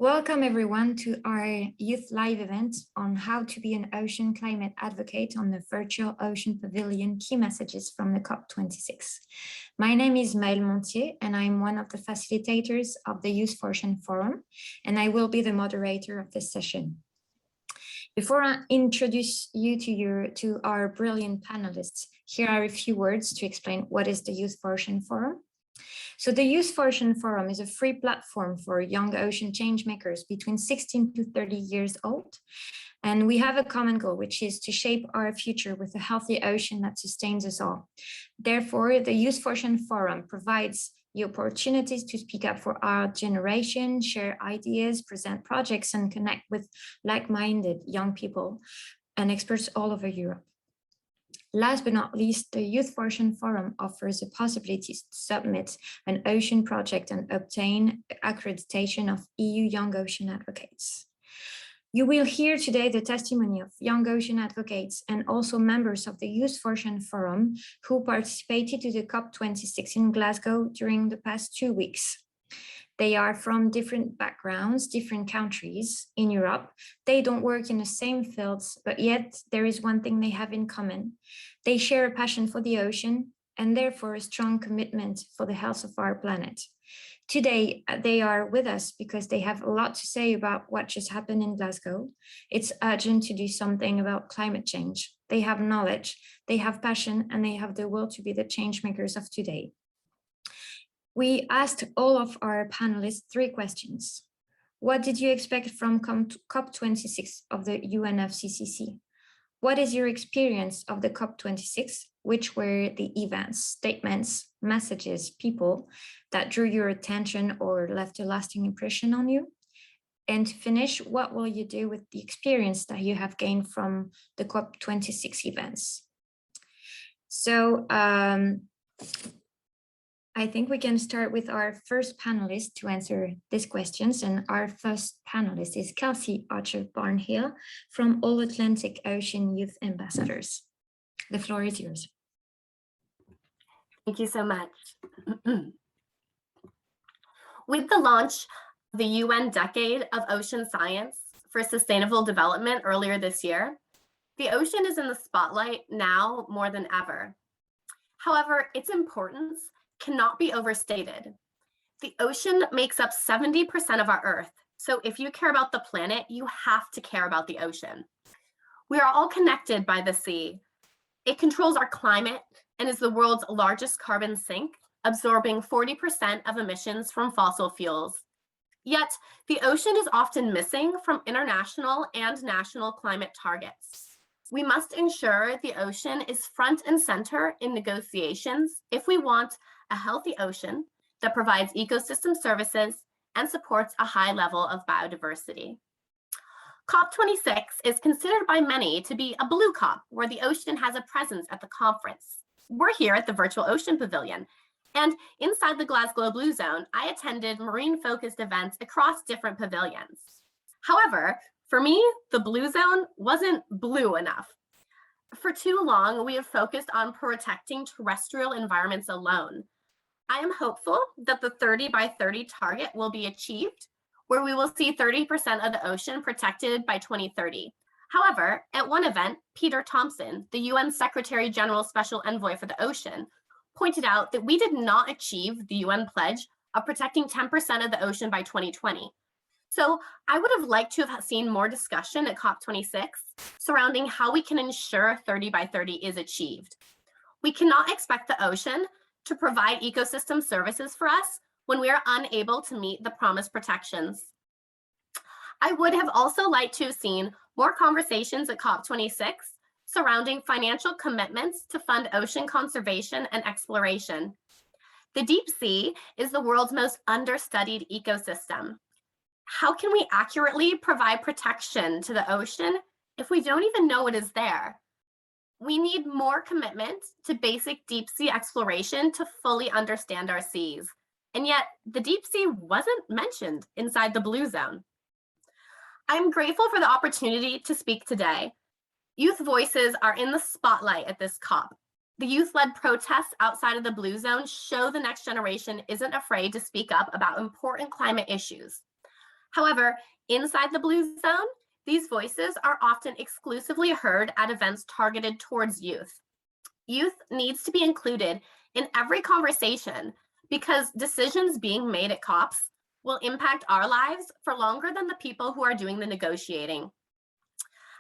Welcome everyone to our youth live event on how to be an ocean climate advocate on the virtual Ocean Pavilion key messages from the COP26. My name is Maëlle Montier and I'm one of the facilitators of the Youth for Ocean Forum, and I will be the moderator of this session. Before I introduce you to our brilliant panelists, here are a few words to explain what is the Youth for Ocean Forum. So the Youth for Ocean Forum is a free platform for young ocean changemakers between 16 to 30 years old. And we have a common goal, which is to shape our future with a healthy ocean that sustains us all. Therefore, the Youth for Ocean Forum provides the opportunities to speak up for our generation, share ideas, present projects, and connect with like-minded young people and experts all over Europe. Last but not least, the Youth for Ocean Forum offers the possibility to submit an ocean project and obtain accreditation of EU Young Ocean Advocates. You will hear today the testimony of young ocean advocates and also members of the Youth for Ocean Forum who participated to the COP26 in Glasgow during the past 2 weeks. They are from different backgrounds, different countries in Europe. They don't work in the same fields, but yet there is one thing they have in common. They share a passion for the ocean and therefore a strong commitment for the health of our planet. Today, they are with us because they have a lot to say about what just happened in Glasgow. It's urgent to do something about climate change. They have knowledge, they have passion, and they have the will to be the change makers of today. We asked all of our panelists 3 questions. What did you expect from COP26 of the UNFCCC? What is your experience of the COP26? Which were the events, statements, messages, people that drew your attention or left a lasting impression on you? And to finish, what will you do with the experience that you have gained from the COP26 events? So, I think we can start with our first panelist to answer these questions. And our first panelist is Kelsey Archer-Barnhill from All Atlantic Ocean Youth Ambassadors. The floor is yours. Thank you so much. With the launch of the UN Decade of Ocean Science for Sustainable Development earlier this year, the ocean is in the spotlight now more than ever. However, its importance cannot be overstated. The ocean makes up 70% of our Earth. So if you care about the planet, you have to care about the ocean. We are all connected by the sea. It controls our climate and is the world's largest carbon sink, absorbing 40% of emissions from fossil fuels. Yet, the ocean is often missing from international and national climate targets. We must ensure the ocean is front and center in negotiations if we want a healthy ocean that provides ecosystem services and supports a high level of biodiversity. COP26 is considered by many to be a blue COP, where the ocean has a presence at the conference. We're here at the Virtual Ocean Pavilion, and inside the Glasgow Blue Zone, I attended marine-focused events across different pavilions. However, for me, the Blue Zone wasn't blue enough. For too long, we have focused on protecting terrestrial environments alone. I am hopeful that the 30 by 30 target will be achieved, where we will see 30% of the ocean protected by 2030. However, at one event, Peter Thompson, the UN Secretary General Special Envoy for the Ocean, pointed out that we did not achieve the UN pledge of protecting 10% of the ocean by 2020. So I would have liked to have seen more discussion at COP26 surrounding how we can ensure 30 by 30 is achieved. We cannot expect the ocean to provide ecosystem services for us when we are unable to meet the promised protections. I would have also liked to have seen more conversations at COP26 surrounding financial commitments to fund ocean conservation and exploration. The deep sea is the world's most understudied ecosystem. How can we accurately provide protection to the ocean if we don't even know it is there? We need more commitment to basic deep sea exploration to fully understand our seas. And yet the deep sea wasn't mentioned inside the Blue Zone. I'm grateful for the opportunity to speak today. Youth voices are in the spotlight at this COP. The youth-led protests outside of the Blue Zone show the next generation isn't afraid to speak up about important climate issues. However, inside the blue zone, these voices are often exclusively heard at events targeted towards youth. Youth needs to be included in every conversation because decisions being made at COPs will impact our lives for longer than the people who are doing the negotiating.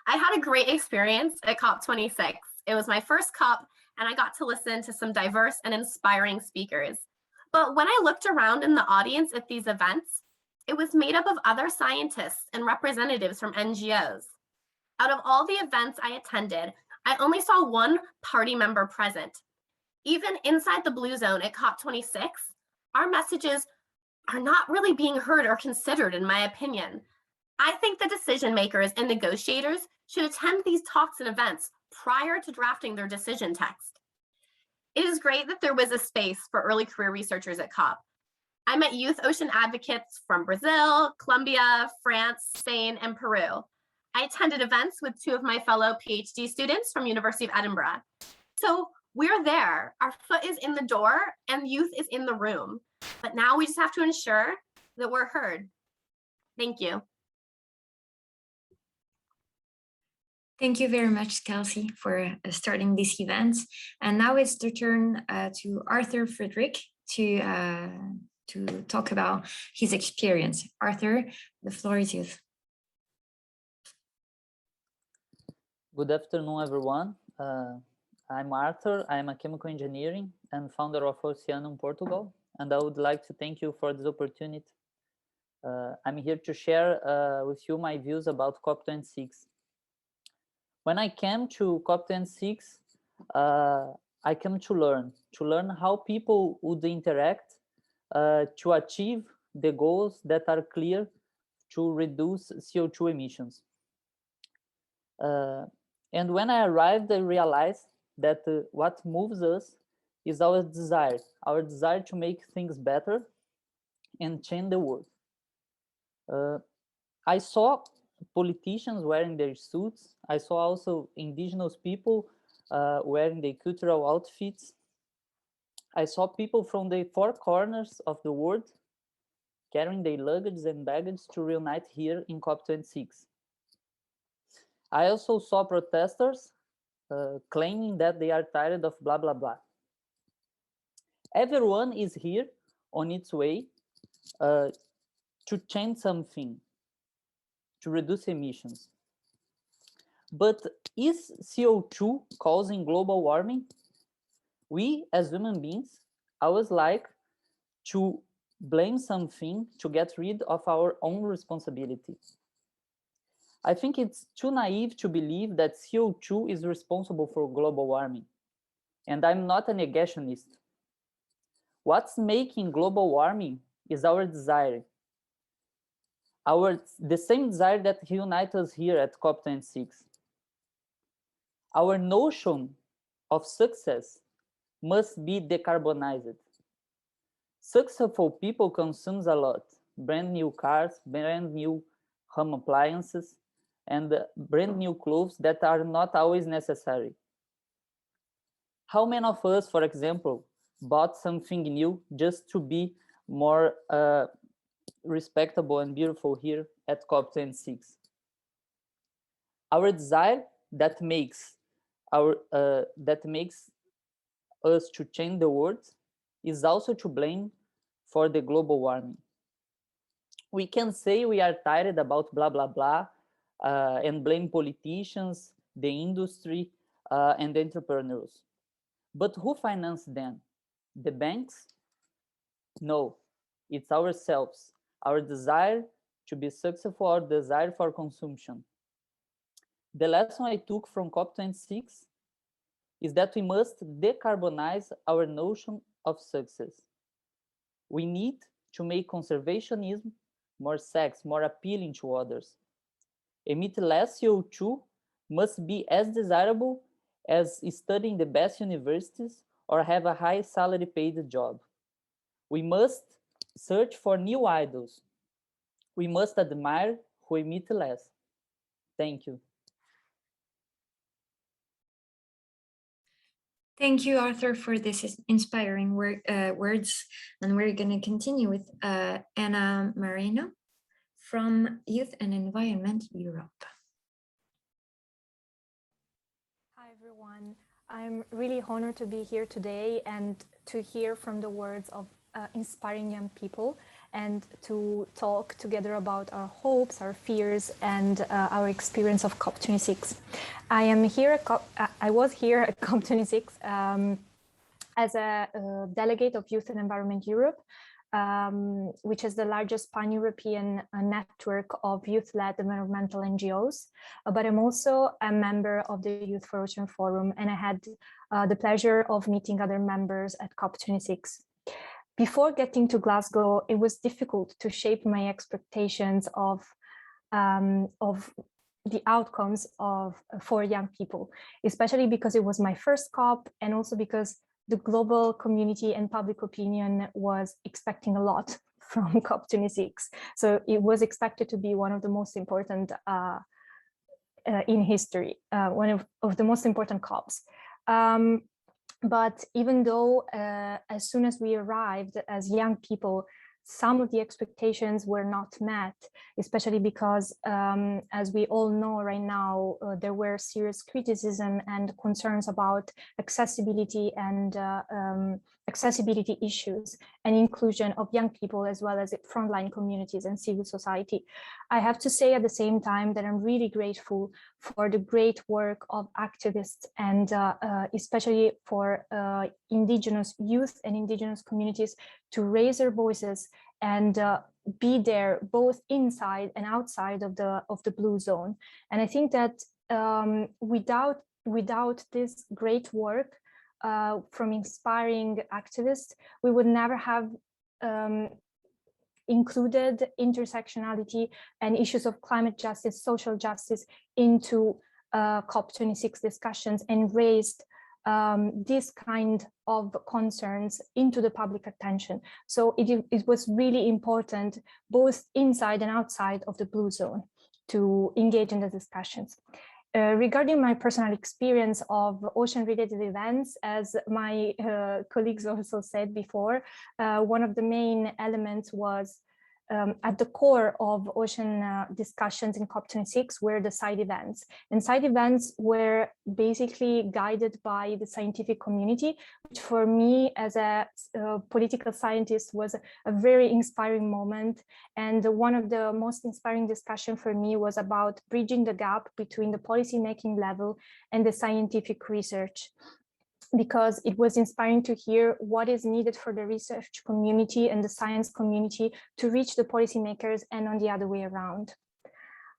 I had a great experience at COP26. It was my first COP, and I got to listen to some diverse and inspiring speakers. But when I looked around in the audience at these events, it was made up of other scientists and representatives from NGOs. Out of all the events I attended, I only saw one party member present. Even inside the blue zone at COP26, our messages are not really being heard or considered, in my opinion. I think the decision makers and negotiators should attend these talks and events prior to drafting their decision text. It is great that there was a space for early career researchers at COP. I met youth ocean advocates from Brazil, Colombia, France, Spain, and Peru. I attended events with two of my fellow PhD students from University of Edinburgh. So we're there, our foot is in the door and youth is in the room. But now we just have to ensure that we're heard. Thank you. Thank you very much, Kelsey, for starting this event. And now it's the turn to Arthur Frederick to talk about his experience. Arthur, the floor is yours. Good afternoon, everyone. I'm Arthur. I'm a chemical engineering and founder of Oceanum Portugal, and I would like to thank you for this opportunity. I'm here to share with you my views about COP26. When I came to COP26, I came to learn how people would interact to achieve the goals that are clear to reduce CO2 emissions. And when I arrived, I realized that what moves us is our desire to make things better and change the world. I saw politicians wearing their suits. I saw also indigenous people wearing their cultural outfits. I saw people from the four corners of the world carrying their luggage and baggage to reunite here in COP26. I also saw protesters claiming that they are tired of blah, blah, blah. Everyone is here on its way to change something, to reduce emissions. But is CO2 causing global warming? We, as human beings, always like to blame something to get rid of our own responsibility. I think it's too naive to believe that CO2 is responsible for global warming, and I'm not a negationist. What's making global warming is our desire, the same desire that unites us here at COP26. Our notion of success must be decarbonized. Successful people consume a lot, brand new cars, brand new home appliances, and brand new clothes that are not always necessary. How many of us, for example, bought something new just to be more respectable and beautiful here at COP26? Our desire that makes us to change the world is also to blame for the global warming. We can say we are tired about blah, blah, blah, and blame politicians, the industry, and the entrepreneurs. But who financed them? The banks? No, it's ourselves, our desire to be successful, our desire for consumption. The lesson I took from COP26 is that we must decarbonize our notion of success. We need to make conservationism more sexy, more appealing to others. Emit less CO2 must be as desirable as studying the best universities or have a high salary paid job. We must search for new idols. We must admire who emit less. Thank you. Thank you, Arthur, for this inspiring words. And we're going to continue with Anna Moreno from Youth and Environment Europe. Hi, everyone. I'm really honored to be here today and to hear from the words of inspiring young people and to talk together about our hopes, our fears, and our experience of COP26. I was here at COP26 as a delegate of Youth and Environment Europe, which is the largest pan-European network of youth-led environmental NGOs. But I'm also a member of the Youth for Ocean Forum, and I had the pleasure of meeting other members at COP26. Before getting to Glasgow, it was difficult to shape my expectations of the outcomes for young people, especially because it was my first COP, and also because the global community and public opinion was expecting a lot from COP26. So it was expected to be one of the most important in history, one of the most important COPs. But even though as soon as we arrived as young people, some of the expectations were not met, especially because, as we all know right now, there were serious criticism and concerns about accessibility and accessibility issues and inclusion of young people, as well as frontline communities and civil society. I have to say at the same time that I'm really grateful for the great work of activists and especially for indigenous youth and indigenous communities to raise their voices and be there both inside and outside of the blue zone. And I think that without this great work from inspiring activists, we would never have included intersectionality and issues of climate justice, social justice into COP26 discussions and raised this kind of concerns into the public attention. So it was really important, both inside and outside of the blue zone, to engage in the discussions. Regarding my personal experience of ocean-related events, as my colleagues also said before, one of the main elements was at the core of ocean discussions in COP26 were the side events. And side events were basically guided by the scientific community, which for me as a political scientist was a very inspiring moment. And one of the most inspiring discussion for me was about bridging the gap between the policymaking level and the scientific research, because it was inspiring to hear what is needed for the research community and the science community to reach the policymakers, and on the other way around.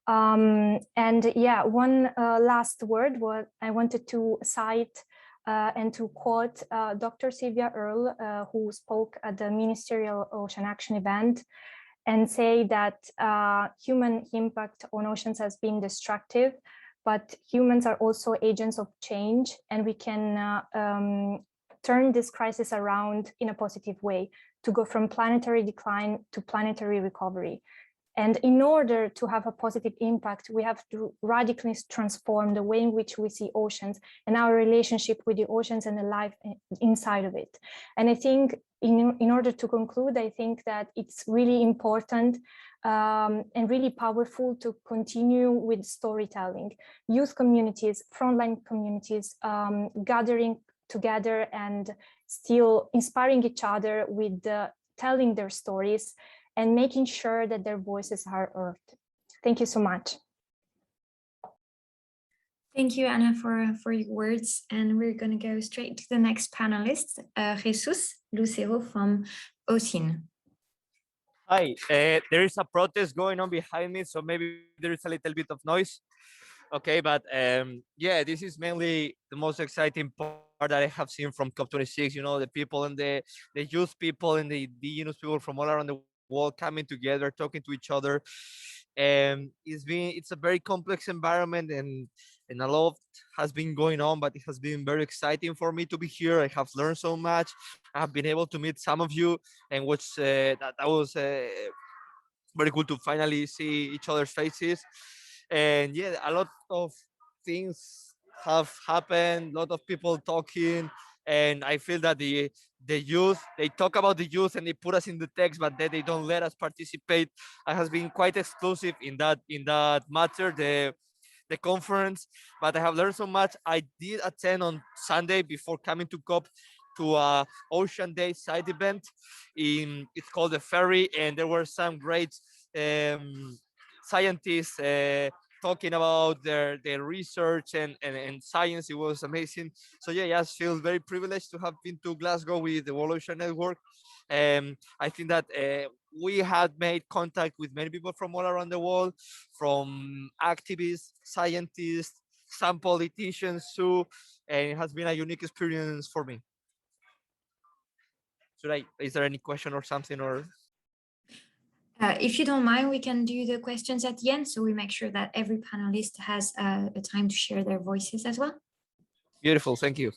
And yeah, one last word was I wanted to cite and to quote Dr. Sylvia Earle, who spoke at the Ministerial Ocean Action event, and say that human impact on oceans has been destructive, but humans are also agents of change, and we can turn this crisis around in a positive way to go from planetary decline to planetary recovery. And in order to have a positive impact, we have to radically transform the way in which we see oceans and our relationship with the oceans and the life inside of it. And I think in order to conclude, I think that it's really important and really powerful to continue with storytelling. Youth communities, frontline communities, gathering together and still inspiring each other with telling their stories and making sure that their voices are heard. Thank you so much. Thank you, Anna, for your words. And we're going to go straight to the next panelist, Jesus Lucero from OSIN. Hi, there is a protest going on behind me, so maybe there is a little bit of noise. Okay, but yeah, this is mainly the most exciting part that I have seen from COP26. You know, the people and the youth people and the indigenous people from all around the world coming together, talking to each other. And it's a very complex environment, and a lot has been going on, but it has been very exciting for me to be here. I have learned so much. I have been able to meet some of you, and which that was very cool to finally see each other's faces. And yeah, a lot of things have happened, a lot of people talking, And I feel that the youth, they talk about the youth and they put us in the text, but then they don't let us participate. I has been quite exclusive in that matter. The conference, but I have learned so much. I did attend on Sunday before coming to COP to a Ocean Day side event. It's called the Ferry, and there were some great scientists talking about their research and science. It was amazing. So yeah, I just feel very privileged to have been to Glasgow with the World Ocean Network. I think that we had made contact with many people from all around the world, from activists, scientists, some politicians too, and it has been a unique experience for me. Is there any question or something or? If you don't mind, we can do the questions at the end, so we make sure that every panelist has a time to share their voices as well. Beautiful, thank you.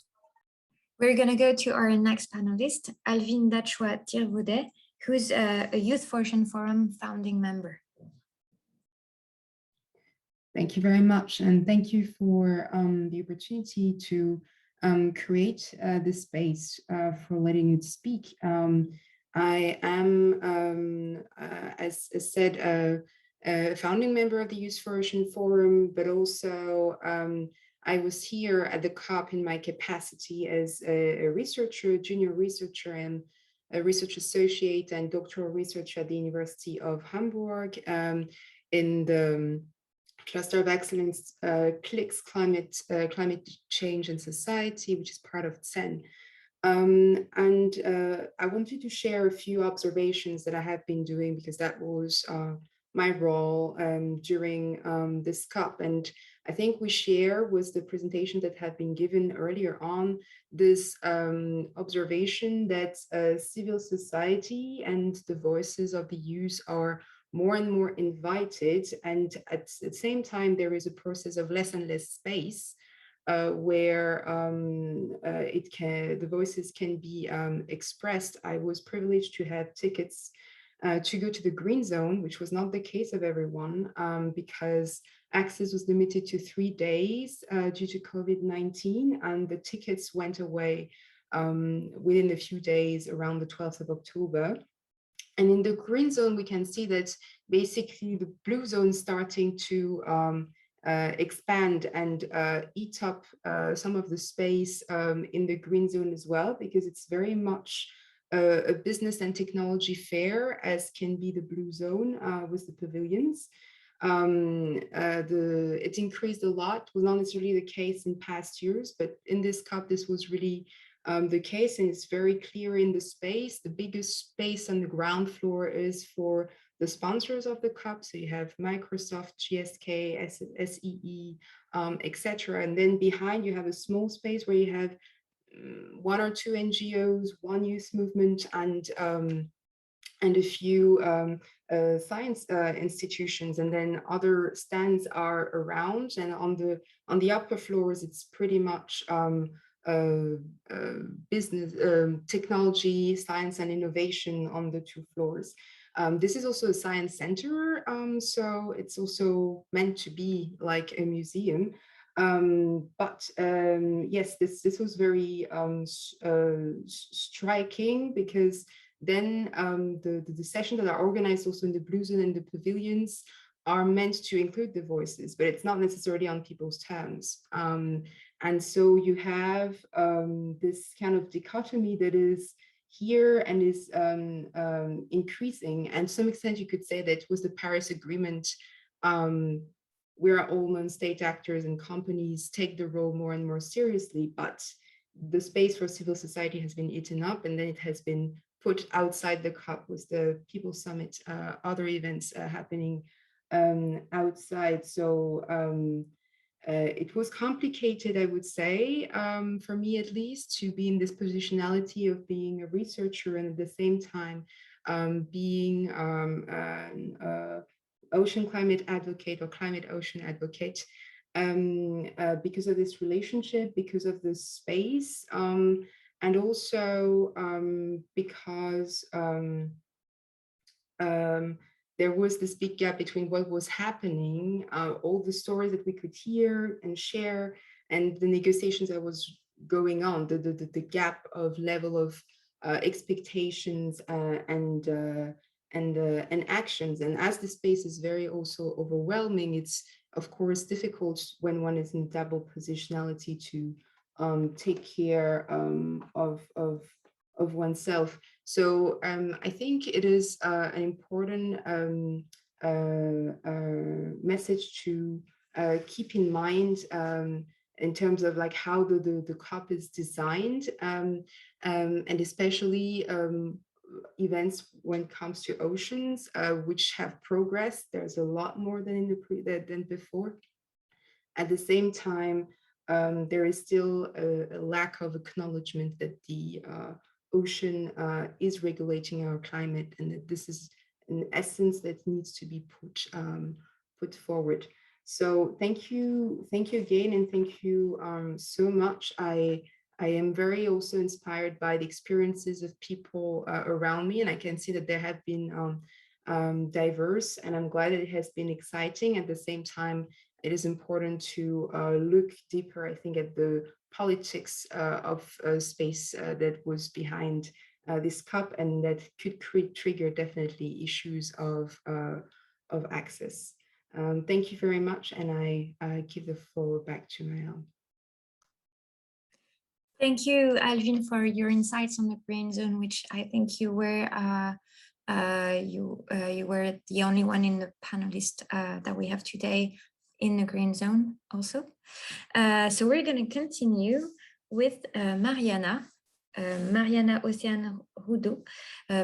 We're going to go to our next panelist, Alvin Dachwa Tirvaudet, who's a Youth for Ocean Forum founding member. Thank you very much, and thank you for the opportunity to create this space for letting you speak. I am, as said, a founding member of the Youth for Ocean Forum, but also I was here at the COP in my capacity as a researcher, junior researcher, and a research associate and doctoral researcher at the University of Hamburg in the Cluster of Excellence, CLICS, Climate Change and Society, which is part of CEN. I wanted to share a few observations that I have been doing because that was my role during this COP. And I think we share was the presentation that had been given earlier on this observation that civil society and the voices of the youth are more and more invited, and at the same time there is a process of less and less space where the voices can be expressed. I was privileged to have tickets to go to the green zone, which was not the case of everyone because access was limited to 3 days due to COVID-19, and the tickets went away within a few days around the 12th of October. And in the green zone, we can see that basically the blue zone is starting to expand and eat up some of the space in the green zone as well, because it's very much a business and technology fair, as can be the blue zone with the pavilions. It increased a lot, was not necessarily the case in past years, but in this COP, this was really the case, and it's very clear in the space. The biggest space on the ground floor is for the sponsors of the COP. So you have Microsoft, GSK, SEE, etc. And then behind you have a small space where you have 1 or 2 NGOs, 1 youth movement, and a few science institutions, and then other stands are around. And on the upper floors, it's pretty much business, technology, science, and innovation on the 2 floors. This is also a science center, so it's also meant to be like a museum. But yes, this was very striking, because then the sessions that are organized also in the blue zone and the pavilions are meant to include the voices, but it's not necessarily on people's terms. And so you have this kind of dichotomy that is here and is increasing. And to some extent, you could say that it was the Paris Agreement where all non-state actors and companies take the role more and more seriously, but the space for civil society has been eaten up, and then it has been put outside the COP with the People Summit, other events happening outside. So it was complicated, I would say, for me at least, to be in this positionality of being a researcher and at the same time being an ocean climate advocate or climate ocean advocate, because of this relationship, because of the space, and also because there was this big gap between what was happening, all the stories that we could hear and share, and the negotiations that was going on, the gap of level of expectations and actions. And as the space is very also overwhelming, it's of course difficult when one is in double positionality to take care of oneself. So I think it is an important message to keep in mind in terms of like how the COP is designed, and especially events when it comes to oceans, which have progressed. There's a lot more than than before. At the same time, there is still a lack of acknowledgement that the ocean is regulating our climate, and that this is an essence that needs to be put forward. So thank you again, and thank you so much. I am very also inspired by the experiences of people around me, and I can see that there have been diverse, and I'm glad it has been exciting. At the same time, it is important to look deeper, I think, at the politics of space that was behind this COP, and that could trigger definitely issues of access. Thank you very much, and I give the floor back to Maëlle. Thank you, Alvin, for your insights on the green zone, which I think you were you were the only one in the panelist that we have today in the green zone also. So we're going to continue with Mariana Ocean-Rudeau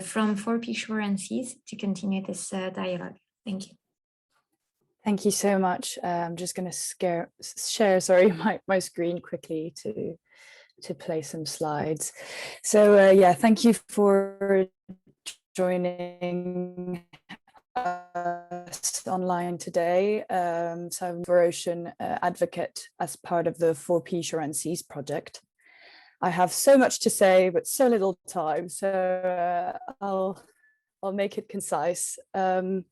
from 4P Shore and Seas to continue this dialogue. Thank you. Thank you so much. I'm just going to share my screen quickly to play some slides. So yeah, thank you for joining us online today. So I'm for Ocean Advocate as part of the 4P Shore and Seas project. I have so much to say, but so little time, so I'll make it concise. So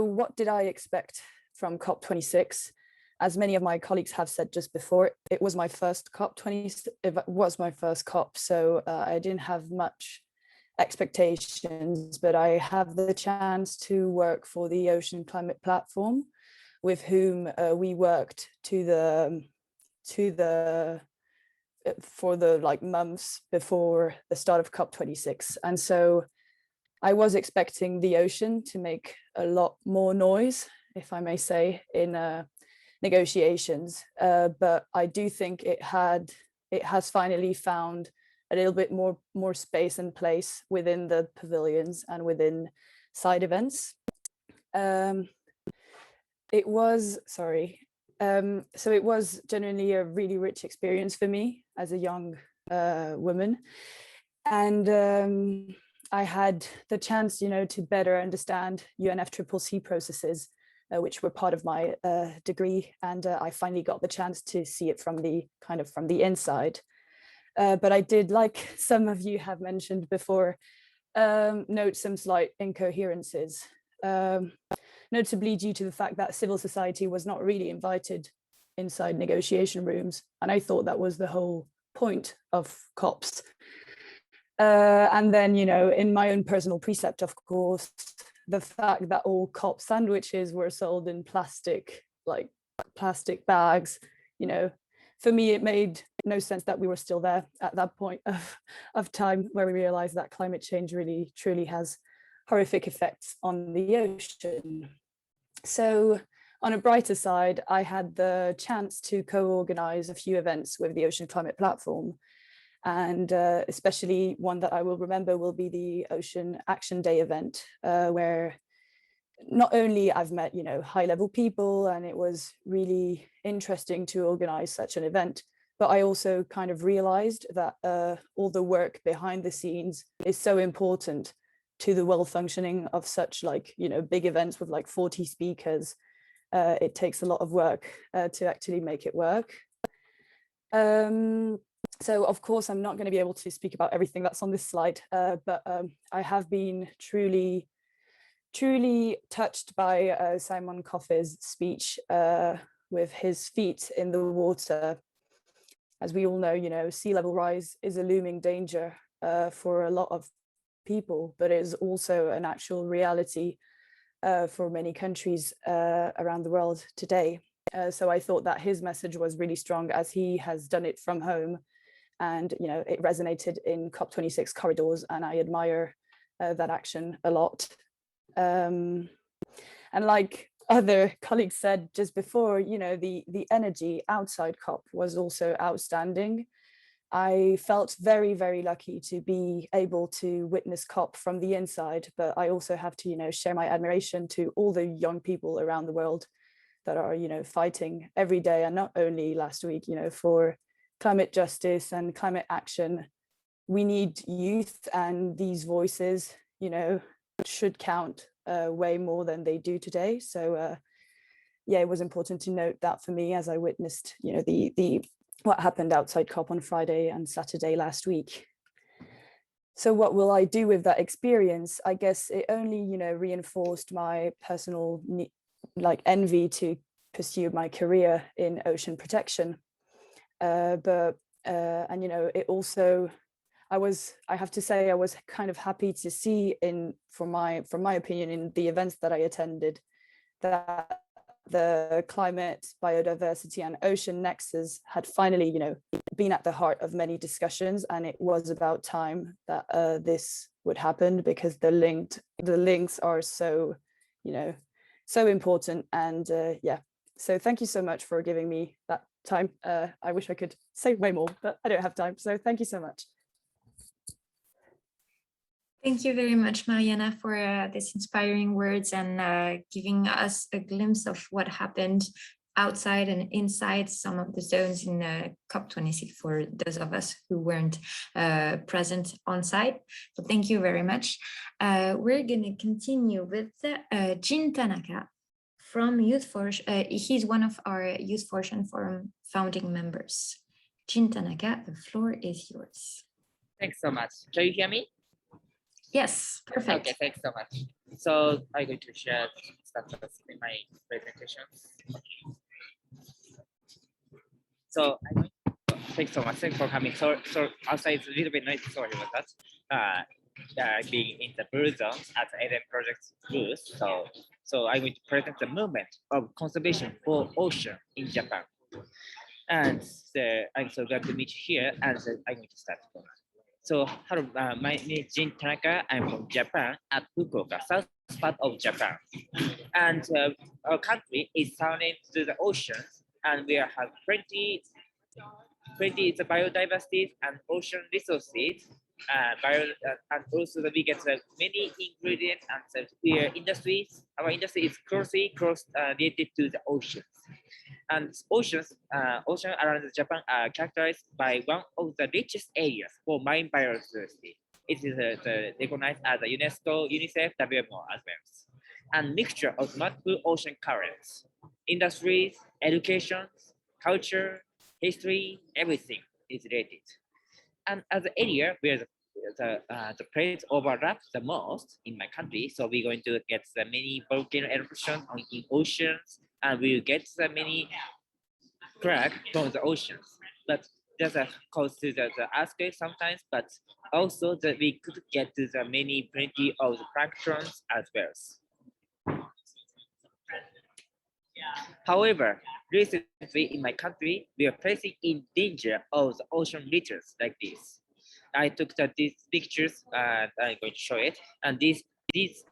what did I expect from COP26? As many of my colleagues have said just before, it was my first COP, so I didn't have much expectations, but I have the chance to work for the Ocean Climate Platform, with whom we worked for the months before the start of COP26. And so I was expecting the ocean to make a lot more noise, if I may say, in negotiations, but I do think it has finally found a little bit more space and place within the pavilions and within side events. It was genuinely a really rich experience for me as a young woman, and I had the chance, to better understand UNFCCC processes, which were part of my degree, and I finally got the chance to see it from the inside. But I did, like some of you have mentioned before, note some slight incoherences, notably due to the fact that civil society was not really invited inside negotiation rooms, and I thought that was the whole point of COPs. And then, in my own personal precept, of course, the fact that all COP sandwiches were sold in plastic bags, for me, it made no sense that we were still there at that point of time where we realized that climate change really, truly has horrific effects on the ocean. So on a brighter side, I had the chance to co-organize a few events with the Ocean Climate Platform. And especially one that I will remember will be the Ocean Action Day event, where not only I've met, high-level people, and it was really interesting to organize such an event, but I also kind of realized that all the work behind the scenes is so important to the well-functioning of such big events with 40 speakers. It takes a lot of work to actually make it work. So of course, I'm not going to be able to speak about everything that's on this slide, but I have been truly touched by Simon Coffey's speech with his feet in the water. as we all know, you know, sea level rise is a looming danger for a lot of people, but it is also an actual reality for many countries around the world today. So I thought that his message was really strong, as he has done it from home, and you know, it resonated in COP26 corridors, and I admire that action a lot. And like other colleagues said just before, you know, the energy outside COP was also outstanding. I felt very, very lucky to be able to witness COP from the inside, but I also have to, you know, share my admiration to all the young people around the world that are, you know, fighting every day, and not only last week, you know, for climate justice and climate action. We need youth, and these voices, you know, should count way more than they do today. So yeah, it was important to note that for me as I witnessed, you know, the what happened outside COP on Friday and Saturday last week. So what will I do with that experience? I guess it only, you know, reinforced my personal like envy to pursue my career in ocean protection. And you know, it also, I have to say, I was kind of happy to see from my opinion, in the events that I attended, that the climate, biodiversity and ocean nexus had finally, you know, been at the heart of many discussions, and it was about time that this would happen, because the links are so, you know, so important. And yeah, so thank you so much for giving me that time. I wish I could say way more, but I don't have time. So thank you so much. Thank you very much, Mariana, for these inspiring words and giving us a glimpse of what happened outside and inside some of the zones in COP26 for those of us who weren't present on site. So thank you very much. We're going to continue with Jin Tanaka from Youth Force. He's one of our Youth Force Forum founding members. Jin Tanaka, the floor is yours. Thanks so much. Can you hear me? Yes, perfect. Okay, thanks so much. So I'm going to share status in my presentation. So thanks so much. Thanks for coming. So outside it's a little bit noisy. Sorry about that. Being in the blue zone at the ADM project booth. So I'm going to present the movement of conservation for ocean in Japan. And I'm so glad to meet you here. And I'm going to start. So hello, my name is Jin Tanaka. I'm from Japan at Fukuoka, south part of Japan. And our country is surrounded to the oceans, and we have plenty the biodiversity and ocean resources. And also we get many ingredients, and industries. Our industry is closely related to the oceans. And oceans around Japan are characterized by one of the richest areas for marine biodiversity. It is recognized as a UNESCO, UNICEF, WMO as well. And mixture of multiple ocean currents, industries, education, culture, history, everything is related. And as the area where the plates overlap the most in my country, so we're going to get the many volcano eruptions in oceans, and we'll get the many crack from the oceans. But there's a cause to the earthquake sometimes, but also that we could get to the plenty of the planktons as well. However, recently in my country, we are facing in danger of the ocean litters like this. I took these pictures and I'm going to show it. And these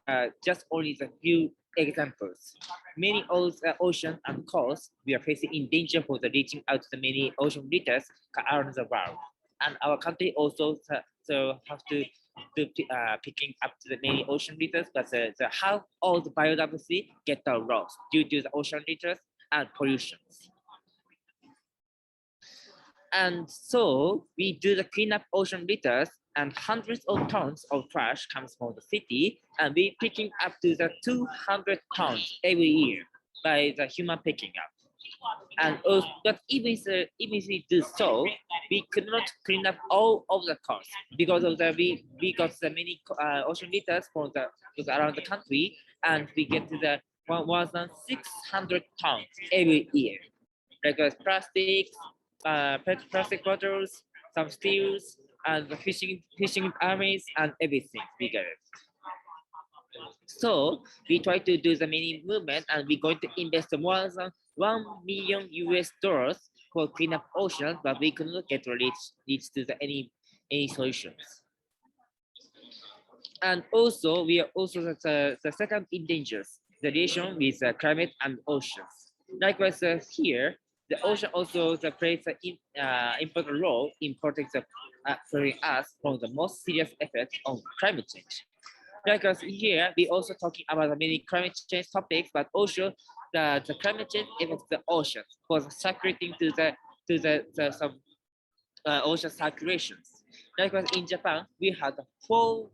are just only the few examples. Many of the ocean and coasts we are facing in danger for the reaching out to the many ocean litters around the world. And our country also have to picking up to the many ocean litters, but how all the biodiversity get lost due to the ocean litters and pollutions. And so we do the cleanup ocean litters, and hundreds of tons of trash comes from the city, and we picking up to the 200 tons every year by the human picking up. And but even if we do so, we could not clean up all of the costs because of the we got the many ocean litters from around the country, and we get to the 1,600 tons every year, like plastics, plastic bottles, some steels, and the fishing armies, and everything bigger. So we try to do the mini movement, and we're going to invest more than $1 million US for clean up oceans, but we could not get reach to any solutions. And also, we are also the second in dangers, the relation with the climate and oceans. Likewise, here, the ocean also plays an important role in protecting us from the most serious effects on climate change. Likewise, here, we also talking about the many climate change topics, but also the climate change affects the oceans for circulating to some ocean circulations. Likewise, in Japan, we had a full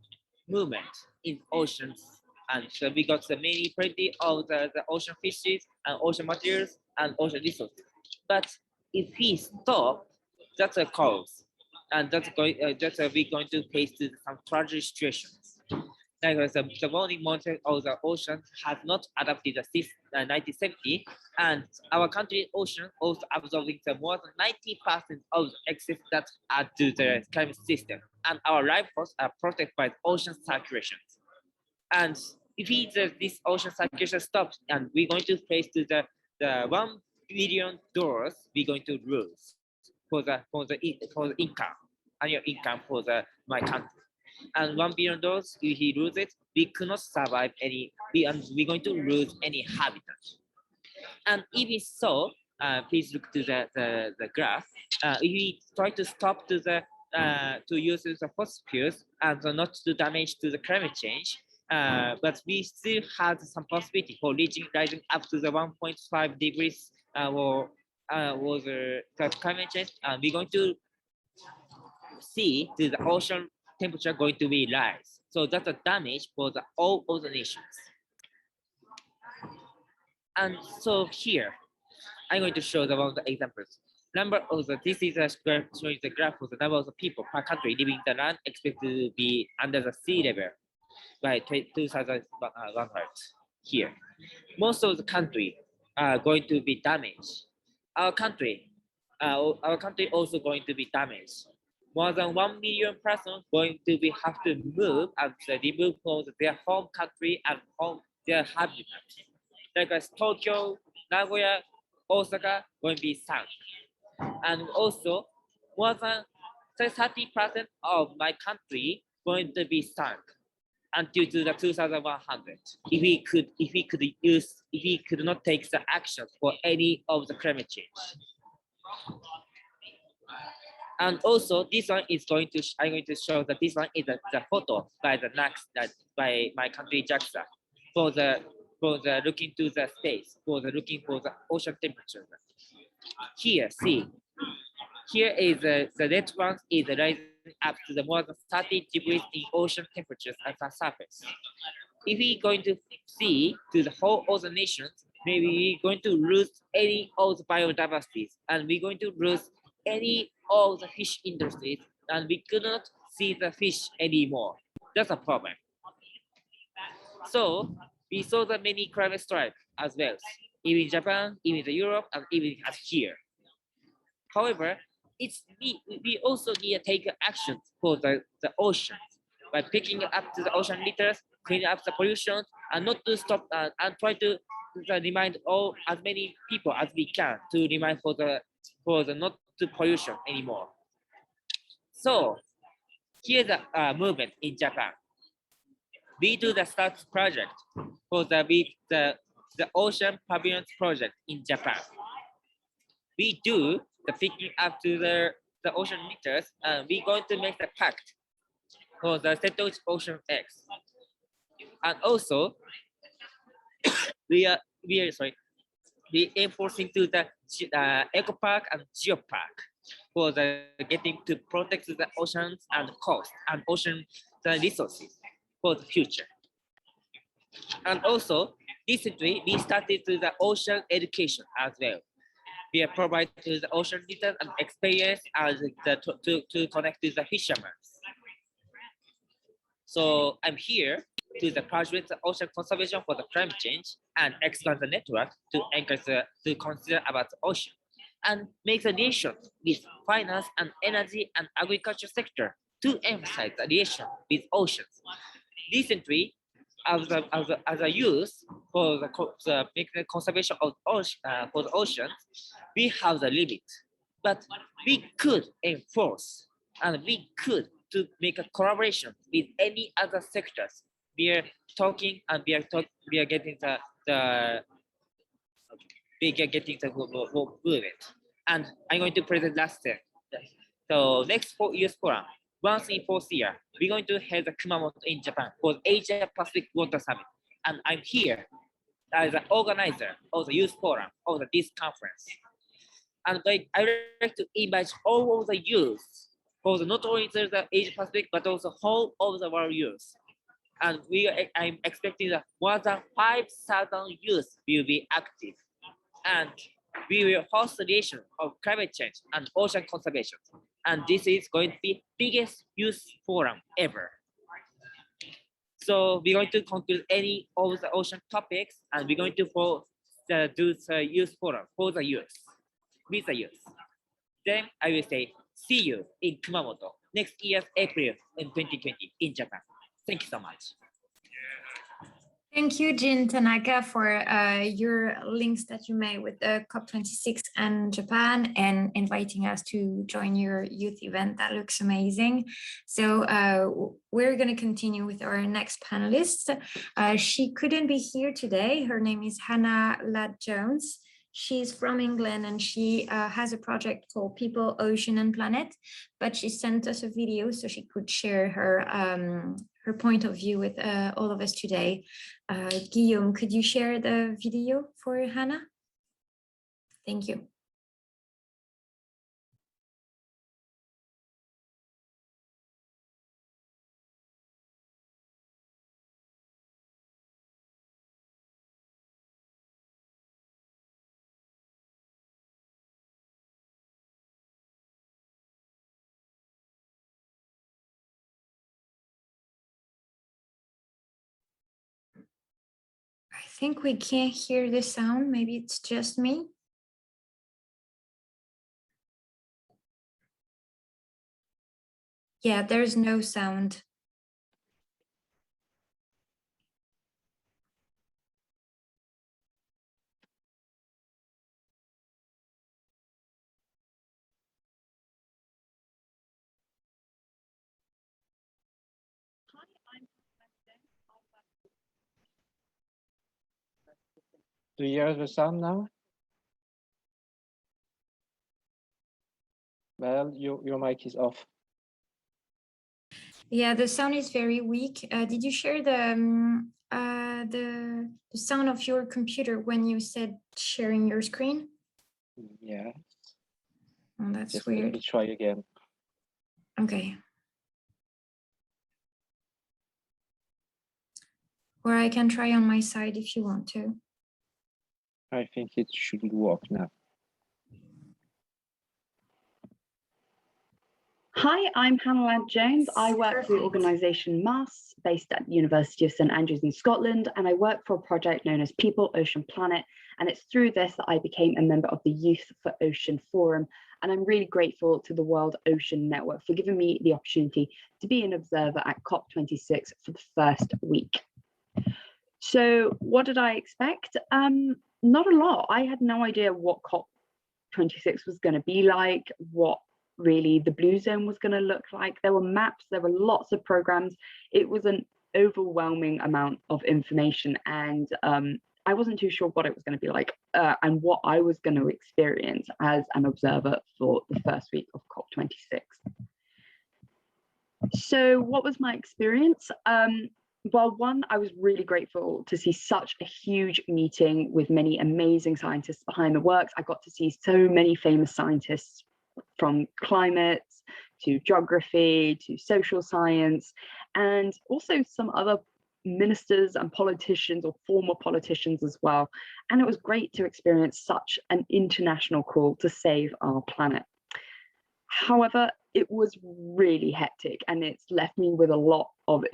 movement in oceans, and so we got the many plenty of the ocean fishes and ocean materials and ocean resources. But if we stop, that's a cause, and that's we're going to face to some tragic situations. Likewise, the warning monitor of the ocean has not adapted since 1970, and our country ocean also absorbing the more than 90% of the excess that add to the climate system, and our life forms are protected by the ocean circulation. And if this ocean circulation stops, and we're going to face to the $1 billion we're going to lose for the income, annual income for my country. And $1 billion, if he loses it, we could not survive we're going to lose any habitat. And even so, please look to the graph. If we try to stop to use the fossil fuels and not to damage to the climate change, but we still have some possibility for rising up to the 1.5 degrees or the climate change, and we're going to see the ocean temperature going to be rise. So that's a damage for all other nations. And so here, I'm going to show one of the examples. This is a graph showing the graph of the number of the people per country living in the land expected to be under the sea level by 2100 here. Most of the country are going to be damaged. Our country also going to be damaged. More than 1 million persons going to have to move and remove from their home country and their habitat. Like as Tokyo, Nagoya, Osaka going to be sunk. And also more than 30% of my country going to be sunk until to the 2100. If we could not take the action for any of the climate change. And also this one is I'm going to show that this one is the photo by by my country JAXA for the looking to the space, looking for the ocean temperature. Here, see, here is the red one is rising up to the more than 30 degrees in ocean temperatures at the surface. If we're going to see to the whole other nations, maybe we're going to lose any of the biodiversities, and we're going to lose any of the fish industries, and we could not see the fish anymore. That's a problem. So we saw the many climate strikes as well, even in Japan, even in Europe, and even as here. However, we also need to take action for the oceans by picking up the ocean litters, cleaning up the pollution, and not to stop and try to remind as many people as we can to remind for the not to pollution anymore. So here's a movement in Japan. We do the START project for the Ocean Pavilions project in Japan. We do the picking up to the ocean litters, and we're going to make the pact for the settled ocean eggs. And also, we enforcing to the eco park and geopark for the getting to protect the oceans and coast and ocean resources for the future. And also, recently we started to the ocean education as well. We are providing to the ocean leaders and experience as to connect to the fishermen. So I'm here to the project ocean conservation for the climate change and expand the network to encourage to consider about the ocean. and make the relations with finance and energy and agriculture sector to emphasize the relation with oceans. Recently, as a use for make the conservation of ocean, for the oceans, we have the limit, but we could enforce and we could to make a collaboration with any other sectors. We are talking and we are getting the we are getting the movement. And I'm going to present last thing. So next 4 years forum, once in 4th year, we're going to have the Kumamoto in Japan for the Asia Pacific Water Summit. And I'm here as an organizer of the youth forum of this conference. And I would like to invite all of the youth for not only the Asia Pacific, but also whole of the world youth. And I'm expecting that more than 5,000 youth will be active. And we will host the relation of climate change and ocean conservation. And this is going to be biggest youth forum ever. So we're going to conclude any of the ocean topics, and we're going to do the youth forum for the youth, with the youth. Then I will say, see you in Kumamoto next year's April in 2020 in Japan. Thank you so much. Thank you, Jin Tanaka, for your links that you made with the COP26 and Japan and inviting us to join your youth event. That looks amazing. So we're going to continue with our next panelist. She couldn't be here today. Her name is Hannah Ladd-Jones. She's from England and she has a project called People, Ocean and Planet, but she sent us a video so she could share her point of view with all of us today. Guillaume, could you share the video for Hannah? Thank you. I think we can't hear the sound. Maybe it's just me. Yeah, there's no sound. Do you hear the sound now? Well, your mic is off. Yeah, the sound is very weak. Did you share the sound of your computer when you said sharing your screen? Yeah. Oh, that's Just weird. let me try again. Okay. Or I can try on my side if you want to. I think it should work now. Hi, I'm Hannah Ladd-Jones. I work for the organisation MAS, based at the University of St Andrews in Scotland, and I work for a project known as People, Ocean, Planet. And it's through this that I became a member of the Youth for Ocean Forum. And I'm really grateful to the World Ocean Network for giving me the opportunity to be an observer at COP26 for the first week. So what did I expect? Not a lot. I had no idea what COP26 was going to be like, what really the blue zone was going to look like. There were maps, there were lots of programs. It was an overwhelming amount of information, and I wasn't too sure what it was going to be like and what I was going to experience as an observer for the first week of COP26. So what was my experience? Well, one, I was really grateful to see such a huge meeting with many amazing scientists behind the works. I got to see so many famous scientists from climate to geography to social science, and also some other ministers and politicians or former politicians as well. And it was great to experience such an international call to save our planet. However, it was really hectic and it's left me with a lot of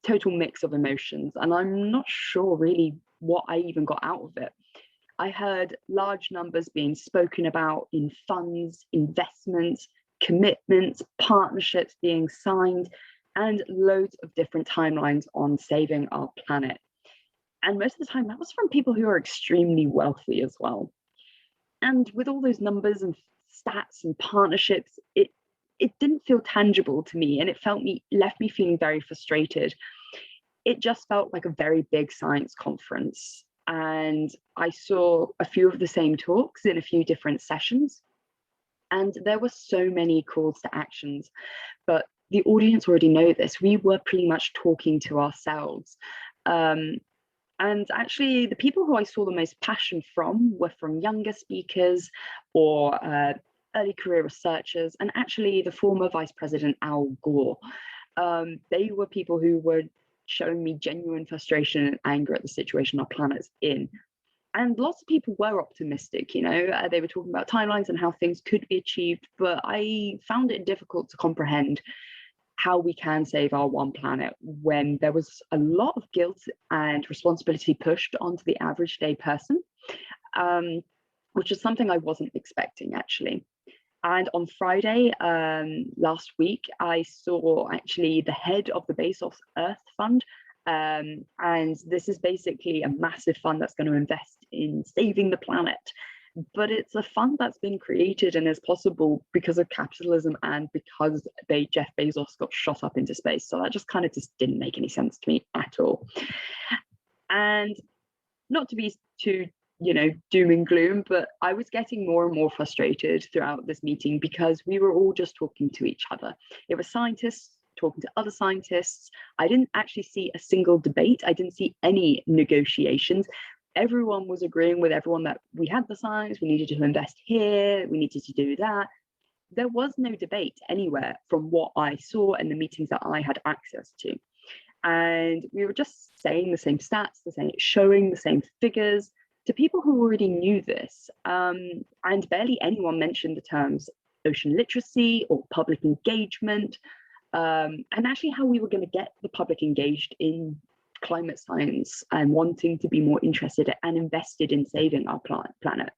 total mix of emotions, and I'm not sure really what I even got out of it. I heard large numbers being spoken about in funds, investments, commitments, partnerships being signed, and loads of different timelines on saving our planet. And most of the time that was from people who are extremely wealthy as well. And with all those numbers and stats and partnerships, it didn't feel tangible to me, and it left me feeling very frustrated. It just felt like a very big science conference. And I saw a few of the same talks in a few different sessions. And there were so many calls to actions, but the audience already know this. We were pretty much talking to ourselves. And actually, the people who I saw the most passion from were from younger speakers or early career researchers, and actually the former Vice President Al Gore. They were people who were showing me genuine frustration and anger at the situation our planet's in. And lots of people were optimistic, you know, they were talking about timelines and how things could be achieved, but I found it difficult to comprehend how we can save our one planet when there was a lot of guilt and responsibility pushed onto the average day person, which is something I wasn't expecting actually. And on Friday last week, I saw actually the head of the Bezos Earth Fund. And this is basically a massive fund that's going to invest in saving the planet. But it's a fund that's been created and is possible because of capitalism and because Jeff Bezos got shot up into space. So that just kind of just didn't make any sense to me at all. And not to be too, you know, doom and gloom, but I was getting more and more frustrated throughout this meeting because we were all just talking to each other. It was scientists talking to other scientists. I didn't actually see a single debate. I didn't see any negotiations. Everyone was agreeing with everyone that we had the science, we needed to invest here, we needed to do that. There was no debate anywhere from what I saw in the meetings that I had access to. And we were just saying the same stats, showing the same figures to people who already knew this. And barely anyone mentioned the terms ocean literacy or public engagement, and actually how we were going to get the public engaged in climate science and wanting to be more interested and invested in saving our planet.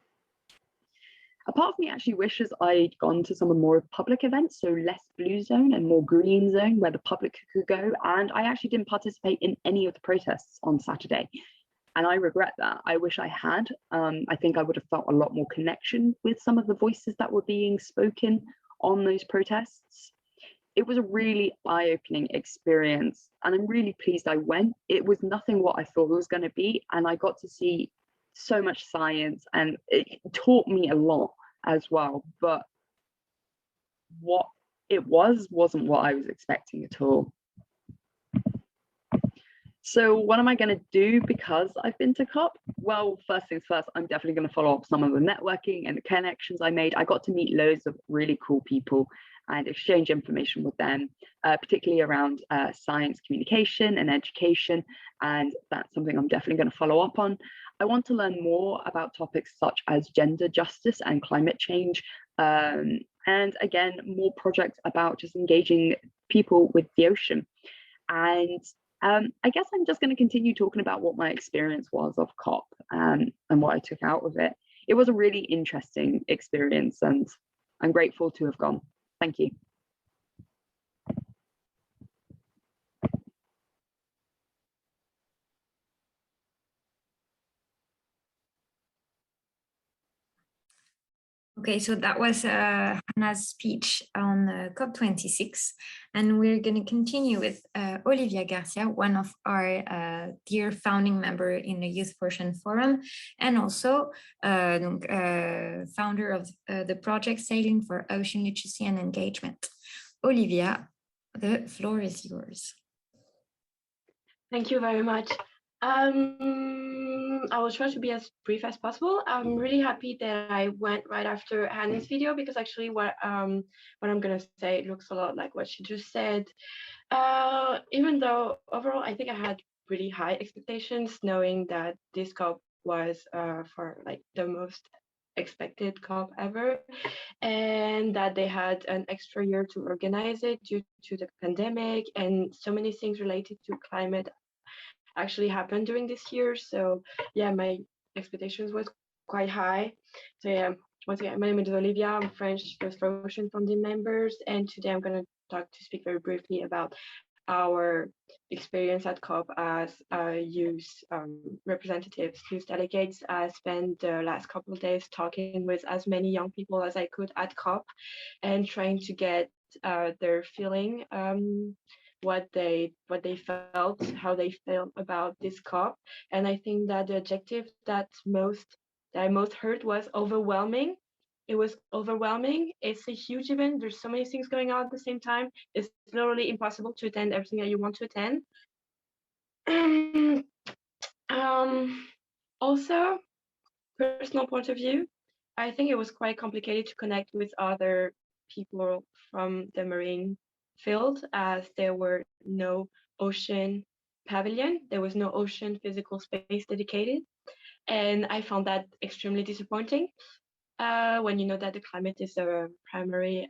A part of me actually wishes I'd gone to some more public events, so less blue zone and more green zone where the public could go. And I actually didn't participate in any of the protests on Saturday. And I regret that. I wish I had. I think I would have felt a lot more connection with some of the voices that were being spoken on those protests. It was a really eye-opening experience, and I'm really pleased I went. It was nothing what I thought it was going to be, and I got to see so much science, and it taught me a lot as well. But what it wasn't what I was expecting at all. So what am I going to do because I've been to COP? Well, first things first, I'm definitely going to follow up some of the networking and the connections I made. I got to meet loads of really cool people and exchange information with them, particularly around science communication and education. And that's something I'm definitely going to follow up on. I want to learn more about topics such as gender justice and climate change. And again, more projects about just engaging people with the ocean. And I guess I'm just going to continue talking about what my experience was of COP and what I took out of it. It was a really interesting experience, and I'm grateful to have gone. Thank you. Okay, so that was Hannah's speech on COP26, and we're going to continue with Olivia Garcia, one of our dear founding member in the Youth Ocean Forum, and also founder of the project Sailing for Ocean Literacy and Engagement. Olivia, the floor is yours. Thank you very much. I will try to be as brief as possible. I'm really happy that I went right after Hannah's video because actually what I'm gonna say looks a lot like what she just said. Even though overall I think I had really high expectations, knowing that this COP was for like the most expected COP ever, and that they had an extra year to organize it due to the pandemic and so many things related to climate actually happened during this year. So yeah, my expectations quite high. So yeah, once again, my name is Olivia. I'm French Youth for Ocean founding members, and today I'm going to speak very briefly about our experience at COP as youth representatives, youth delegates. I spent the last couple of days talking with as many young people as I could at COP and trying to get their feeling, what they felt, how they felt about this COP. And I think that the adjective that I most heard was overwhelming. It was overwhelming. It's a huge event. There's so many things going on at the same time. It's literally impossible to attend everything that you want to attend. Also, personal point of view, I think it was quite complicated to connect with other people from the marine field, as there were no ocean pavilion. There was no ocean physical space dedicated. And I found that extremely disappointing. When you know that the climate is a primary,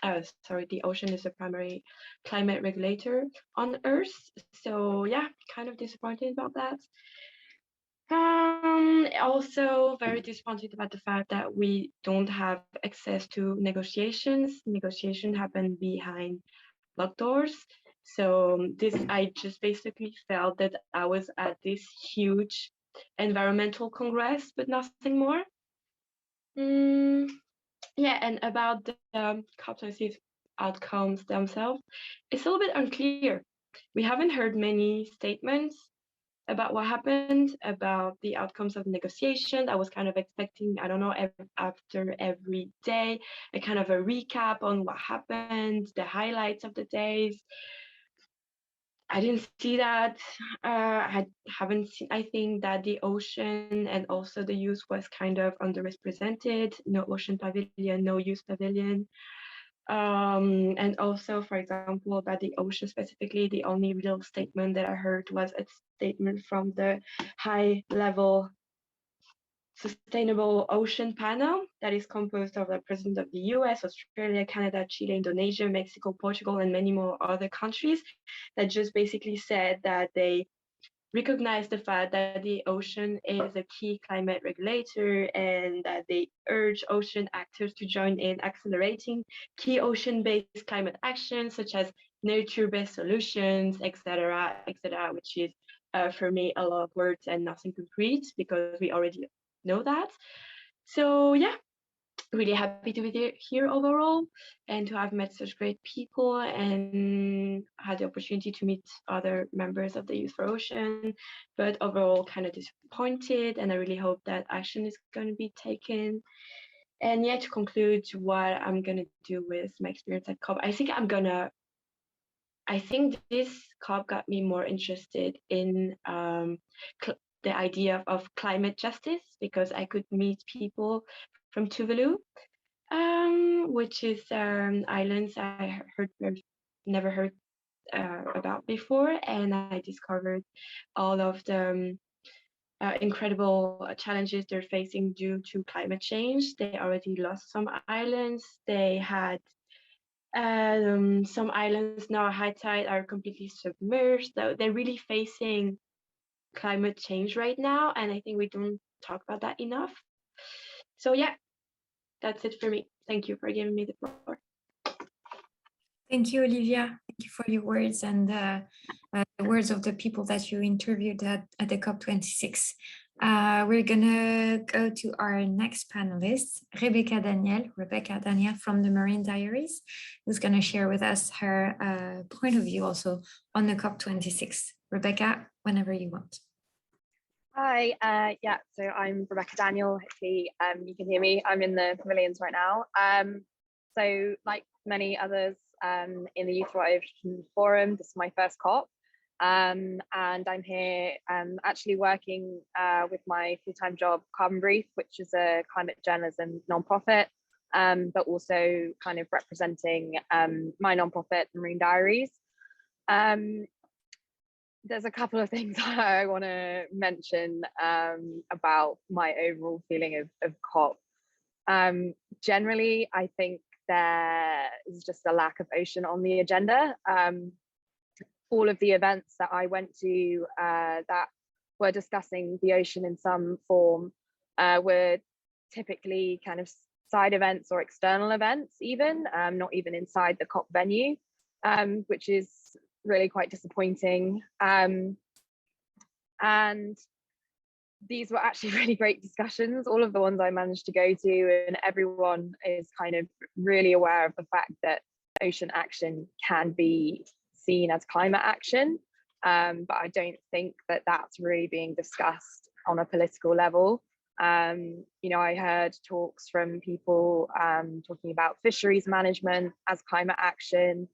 the ocean is a primary climate regulator on Earth. So yeah, kind of disappointed about that. Also very disappointed about the fact that we don't have access to negotiations. Negotiations happen behind locked doors. So I just basically felt that I was at this huge environmental congress, but nothing more. Yeah, and about the COP26 outcomes themselves, it's a little bit unclear. We haven't heard many statements about what happened, about the outcomes of negotiation. I was kind of expecting, I don't know, after every day, a kind of a recap on what happened, the highlights of the days. I didn't see that. I haven't seen. I think that the ocean and also the youth was kind of underrepresented. No ocean pavilion, no youth pavilion. And also, for example, about the ocean specifically, the only real statement that I heard was a statement from the high-level Sustainable Ocean Panel that is composed of the President of the US, Australia, Canada, Chile, Indonesia, Mexico, Portugal, and many more other countries, that just basically said that they recognize the fact that the ocean is a key climate regulator and that they urge ocean actors to join in accelerating key ocean-based climate actions such as nature-based solutions, etc., which is for me a lot of words and nothing concrete because we already know that. So yeah, really happy to be here overall and to have met such great people and had the opportunity to meet other members of the Youth for Ocean, but overall kind of disappointed, and I really hope that action is going to be taken. And yeah, to conclude what I'm going to do with my experience at COP, I think this COP got me more interested in the idea of climate justice, because I could meet people from Tuvalu, which is islands I never heard about before, and I discovered all of the incredible challenges they're facing due to climate change. They already lost some islands. They had some islands now at high tide are completely submerged. So they're really facing climate change right now, and I think we don't talk about that enough. So yeah, that's it for me. Thank you for giving me the floor. Thank you, Olivia. Thank you for your words and the words of the people that you interviewed at the COP26. We're gonna go to our next panelist, Rebecca Daniel from the Marine Diaries, who's gonna share with us her point of view also on the COP26. Rebecca, whenever you want. Hi, yeah, so I'm Rebecca Daniel. Hopefully you can hear me. I'm in the pavilions right now. So like many others in the Youth for Ocean Forum, this is my first COP. And I'm here actually working with my full-time job, Carbon Brief, which is a climate journalism nonprofit, but also kind of representing my nonprofit, Marine Diaries. There's a couple of things I want to mention about my overall feeling of COP. Generally, I think there is just a lack of ocean on the agenda. All of the events that I went to that were discussing the ocean in some form were typically kind of side events or external events even, not even inside the COP venue, which is really quite disappointing. And these were actually really great discussions, all of the ones I managed to go to, and everyone is kind of really aware of the fact that ocean action can be seen as climate action. But I don't think that that's really being discussed on a political level. You know, I heard talks from people talking about fisheries management as climate action,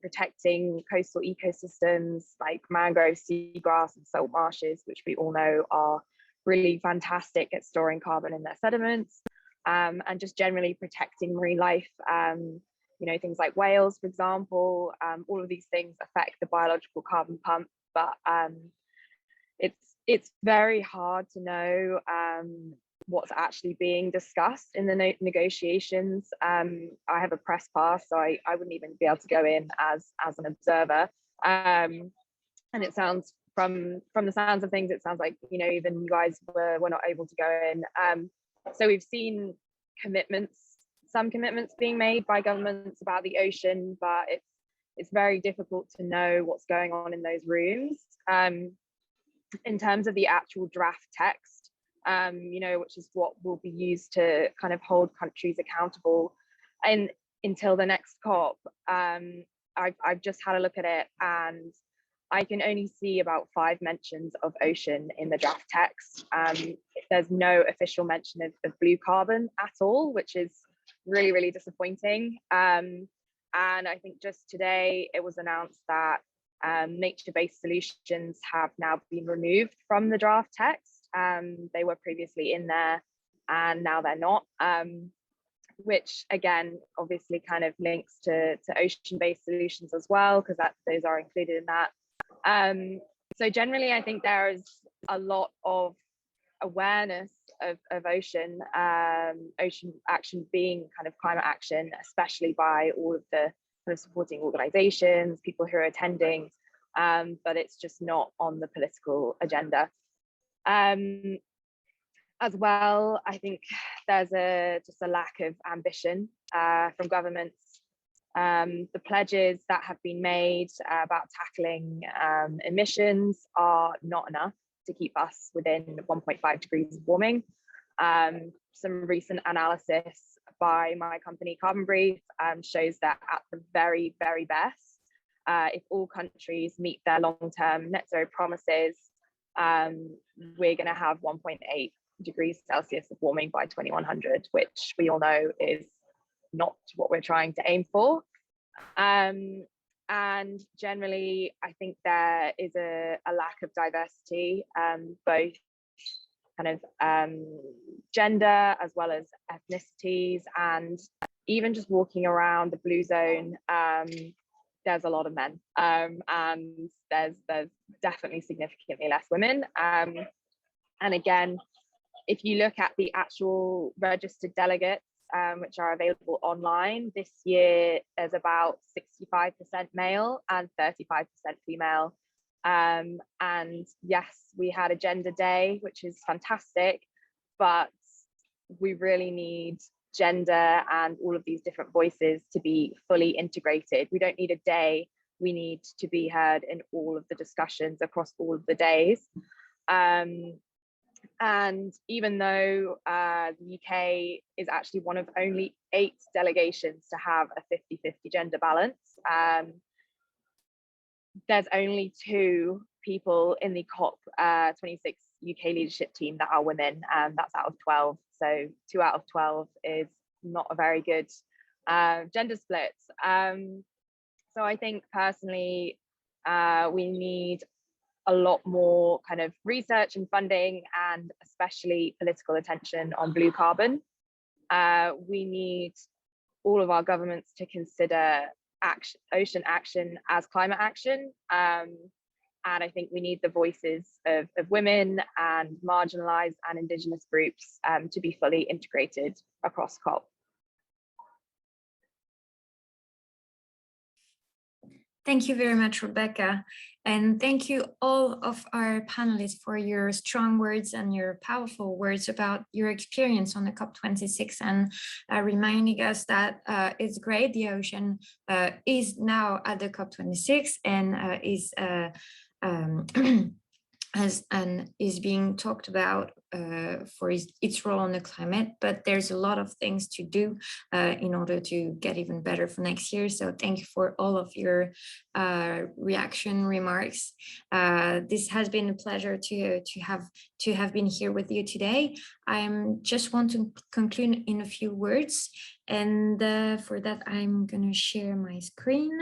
protecting coastal ecosystems like mangrove, seagrass and salt marshes, which we all know are really fantastic at storing carbon in their sediments, and just generally protecting marine life. You know, things like whales, for example, all of these things affect the biological carbon pump, but it's very hard to know what's actually being discussed in the negotiations. I have a press pass, so I wouldn't even be able to go in as an observer. And it sounds, from the sounds of things, it sounds like, you know, even you guys were not able to go in. So we've seen some commitments being made by governments about the ocean, but it's very difficult to know what's going on in those rooms. In terms of the actual draft text, you know, which is what will be used to kind of hold countries accountable, and until the next COP, I've just had a look at it, and I can only see about 5 mentions of ocean in the draft text. There's no official mention of blue carbon at all, which is really, really disappointing. And I think just today it was announced that nature-based solutions have now been removed from the draft text. They were previously in there and now they're not, which again obviously kind of links to ocean-based solutions as well, because those are included in that. So generally I think there is a lot of awareness of ocean action being kind of climate action, especially by all of the kind of supporting organizations, people who are attending, but it's just not on the political agenda. As well, I think there's just a lack of ambition from governments. The pledges that have been made about tackling emissions are not enough to keep us within 1.5 degrees of warming. Some recent analysis by my company Carbon Brief shows that at the very, very best, if all countries meet their long-term net zero promises, we're going to have 1.8 degrees Celsius of warming by 2100, which we all know is not what we're trying to aim for. And generally, I think there is a lack of diversity, both kind of gender as well as ethnicities, and even just walking around the blue zone, there's a lot of men, and there's definitely significantly less women. And again, if you look at the actual registered delegates, which are available online, this year there's about 65% male and 35% female. And yes, we had a gender day, which is fantastic, but we really need gender and all of these different voices to be fully integrated. We don't need a day, we need to be heard in all of the discussions across all of the days. And even though the UK is actually one of only 8 delegations to have a 50-50 gender balance, there's only 2 people in the COP26 UK leadership team that are women, and that's out of 12. So 2 out of 12 is not a very good gender split. So I think personally, we need a lot more kind of research and funding, and especially political attention on blue carbon. We need all of our governments to consider ocean action as climate action. And I think we need the voices of women and marginalized and indigenous groups to be fully integrated across COP. Thank you very much, Rebecca. And thank you all of our panelists for your strong words and your powerful words about your experience on the COP26 and reminding us that it's great. The ocean is now at the COP26 and is is being talked about for its role on the climate, but there's a lot of things to do in order to get even better for next year. So thank you for all of your reaction remarks. This has been a pleasure to have been here with you today. I just want to conclude in a few words, and for that I'm going to share my screen.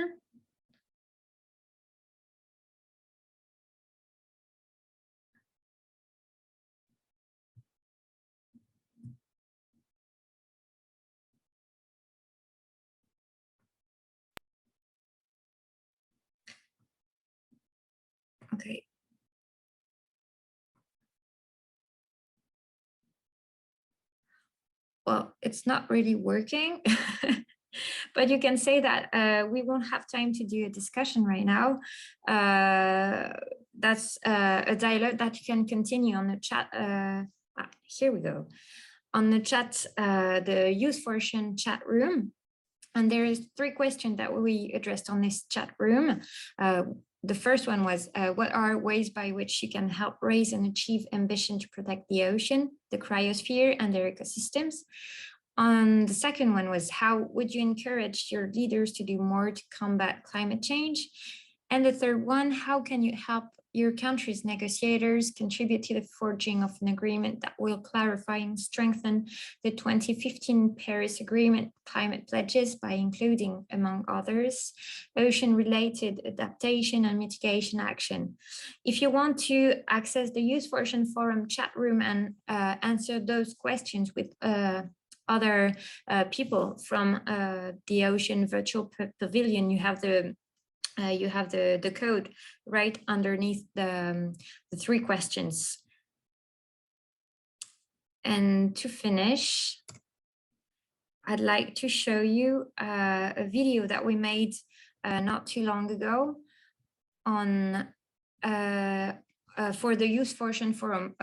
Okay. Well, it's not really working, but you can say that we won't have time to do a discussion right now. That's a dialogue that you can continue on the chat. Here we go. On the chat, the Youth for Ocean chat room. And there is 3 questions that we addressed on this chat room. The first one was, what are ways by which you can help raise and achieve ambition to protect the ocean, the cryosphere, and their ecosystems? The second one was, how would you encourage your leaders to do more to combat climate change? And the third one, how can you help your country's negotiators contribute to the forging of an agreement that will clarify and strengthen the 2015 Paris Agreement climate pledges by including, among others, ocean-related adaptation and mitigation action? If you want to access the Youth for Ocean Forum chat room and answer those questions with other people from the Ocean Virtual Pavilion, you have the code right underneath the 3 questions. And to finish, I'd like to show you a video that we made not too long ago on for the Youth for Ocean Forum.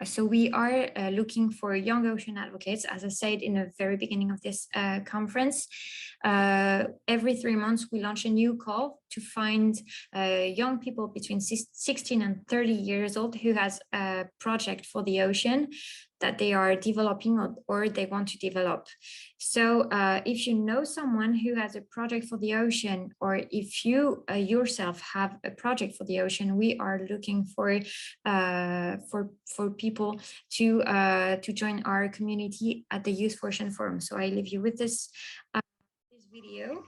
So we are looking for young ocean advocates, as I said in the very beginning of this conference. Every 3 months, we launch a new call to find young people between 16 and 30 years old who has a project for the ocean that they are developing or they want to develop. So if you know someone who has a project for the ocean, or if you yourself have a project for the ocean, we are looking for people to join our community at the Youth for Ocean Forum. So I leave you with this video.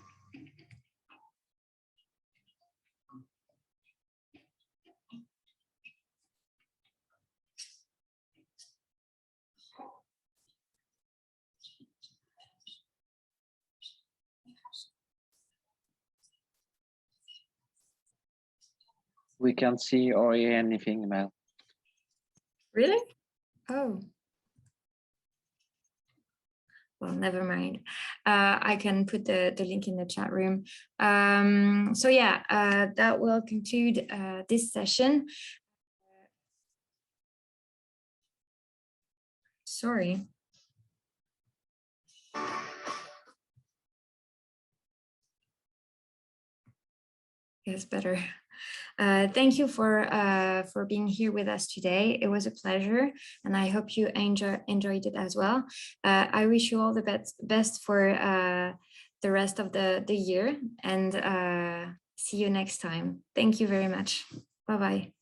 We can't see or hear anything, Mel. Really? Oh. Well, never mind. I can put the link in the chat room. So yeah, that will conclude this session. Sorry. Yes, better. Thank you for being here with us today. It was a pleasure, and I hope you enjoyed it as well. I wish you all the best for the rest of the year, and see you next time. Thank you very much. Bye-bye.